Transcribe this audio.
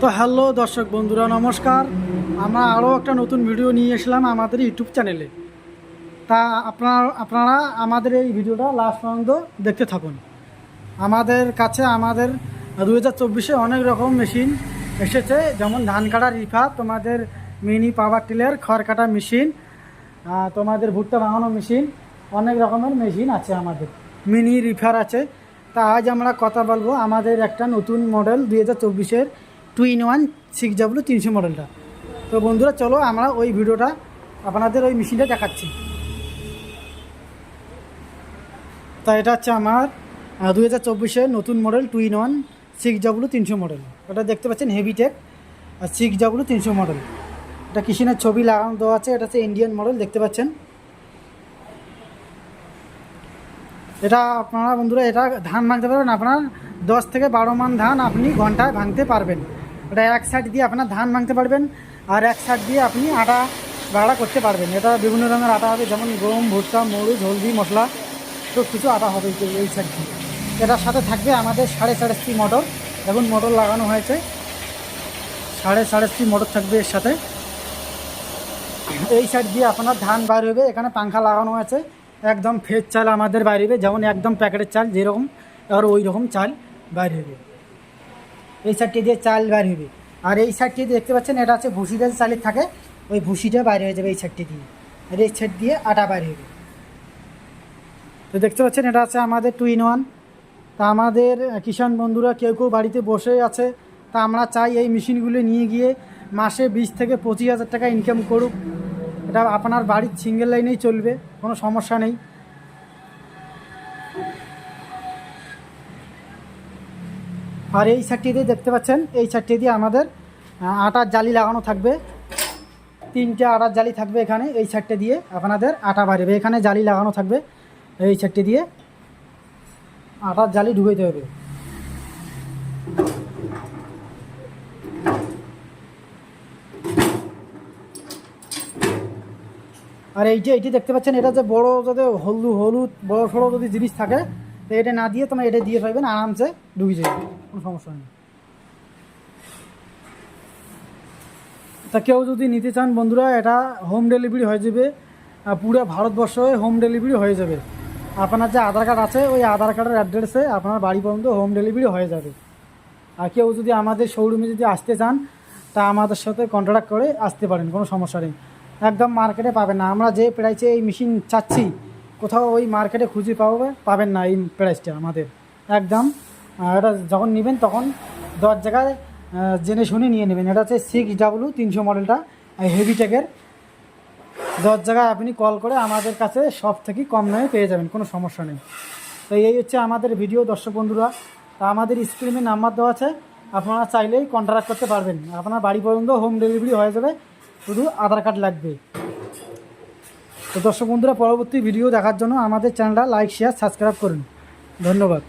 তো হ্যালো দর্শক বন্ধুরা, নমস্কার। আমরা আরও একটা নতুন ভিডিও নিয়ে এসলাম আমাদের ইউটিউব চ্যানেলে। তা আপনারা আমাদের এই ভিডিওটা লাস্ট পর্যন্ত দেখতে থাকুন। আমাদের কাছে 2024-এ অনেক রকম মেশিন এসেছে, যেমন ধান কাটা রিফার, তোমাদের মিনি পাওয়ার টিলার, খড় কাটা মেশিন, তোমাদের ভুট্টা ভাঙানো মেশিন, অনেক রকমের মেশিন আছে আমাদের। মিনি রিফার আছে। তা আজ আমরা কথা বলবো আমাদের একটা নতুন মডেল 2024-এর 2-in-1 6W300 মডেলটা। তো বন্ধুরা চলো আমরা ওই ভিডিওটা আপনাদের ওই মেশিনটা দেখাচ্ছি। তা এটা হচ্ছে আমার 2024-এর নতুন মডেল 2-in-1 6W300 মডেল। ওটা দেখতে পাচ্ছেন হেভিটেক 6W300 মডেল। এটা কিষানের ছবি লাগানো দেওয়া আছে। এটা হচ্ছে ইন্ডিয়ান মডেল, দেখতে পাচ্ছেন। এটা আপনারা বন্ধুরা এটা ধান ভাঙতে পারবেন, আপনার 10 থেকে 12 মান ধান আপনি ঘন্টায় ভাঙতে পারবেন। এটা এক সাইড দিয়ে আপনার ধান ভাঙতে পারবেন, আর এক সাইড দিয়ে আপনি আটা বাড়া করতে পারবেন। এটা বিভিন্ন রকমের আটা হবে, যেমন গম, ভুট্টা, মরিচ, হলদি, মশলা, সব কিছু আটা হবে এই সাইড দিয়ে। এটার সাথে থাকবে আমাদের 3.5 মোটর। এখন মোটর লাগানো হয়েছে, 3.5 মোটর থাকবে এর সাথে। এই সাইড দিয়ে আপনার ধান বাইর হবে। এখানে পাংখা লাগানো আছে, একদম ফ্রেশ চাল আমাদের বাইর হবে, যেমন একদম প্যাকেটের চাল যেরকম, আর ওই রকম চাল বাইর হবে। এই সাইডটি দিয়ে চাল বাইর হবে। আর এই সাইডটি দেখতে পাচ্ছেন, এটা আছে ভুসিটা চালের থাকে, ওই ভুসিটা বাইরে হয়ে যাবে এই সাইডটি দিয়ে। আর এই সাইড দিয়ে আটা বাইর হবে। তো দেখতে পাচ্ছেন এটা আছে আমাদের 2-in-1। তা আমাদের কিষাণ বন্ধুরা কেউ কেউ বাড়িতে বসে আছে, তা আমরা চাই এই মেশিনগুলো নিয়ে গিয়ে মাসে 20 থেকে 25,000 টাকা ইনকাম করুক। এটা আপনার বাড়ির সিঙ্গেল লাইনেই চলবে, কোনো সমস্যা নেই। আর এই সাইডটি দিয়ে দেখতে পাচ্ছেন, এই সাইডটি দিয়ে আমাদের আটার জালি লাগানো থাকবে। 3টে আটার জালি থাকবে এখানে। এই সাইডটা দিয়ে আপনাদের আটা বাড়বে, এখানে জালি লাগানো থাকবে। এই সাইডটি দিয়ে আটার জালি ঢুকাইতে হবে। আর এইটি দেখতে পাচ্ছেন, এটা যে বড় যদি হলুদ বড় সড়ো যদি জিনিস থাকে, তো এটা না দিয়ে তোমরা এটা দিয়ে পাইবেন, আরামসে ঢুকে যাবে, কোনো সমস্যা নেই। তা কেউ যদি নিতে চান বন্ধুরা, এটা হোম ডেলিভারি হয়ে যাবে, পুরো ভারতবর্ষে হোম ডেলিভারি হয়ে যাবে। আপনার যে আধার কার্ড আছে, ওই আধার কার্ডের অ্যাড্রেসে আপনার বাড়ি পর্যন্ত হোম ডেলিভারি হয়ে যাবে। আর কেউ যদি আমাদের শোরুমে যদি আসতে চান, তা আমাদের সাথে কন্ট্যাক্ট করে আসতে পারেন, কোনো সমস্যা নেই। একদম মার্কেটে পাবেন না, আমরা যে প্রাইসে এই মেশিন চাচ্ছি কোথাও ওই মার্কেটে খুঁজে পাবেন না এই প্রাইসটা আমাদের। একদম এটা যখন নেবেন তখন 10 জায়গায় জেনে শুনে নিয়ে নেবেন। এটা হচ্ছে 6W300 মডেলটা, হেভিটেকের। 10 জায়গায় আপনি কল করে আমাদের কাছে সব থেকে কম দামে পেয়ে যাবেন, কোনো সমস্যা নেই। তো এই হচ্ছে আমাদের ভিডিও দর্শক বন্ধুরা। তা আমাদের স্ক্রিনে নাম্বার দেওয়া আছে, আপনারা চাইলেই কন্ট্যাক্ট করতে পারবেন। আপনার বাড়ি পর্যন্ত হোম ডেলিভারি হয়ে যাবে, শুধু আধার কার্ড লাগবে। তো দর্শক বন্ধুরা, পরবর্তী ভিডিও দেখার জন্য আমাদের চ্যানেলটা লাইক, শেয়ার, সাবস্ক্রাইব করুন। ধন্যবাদ।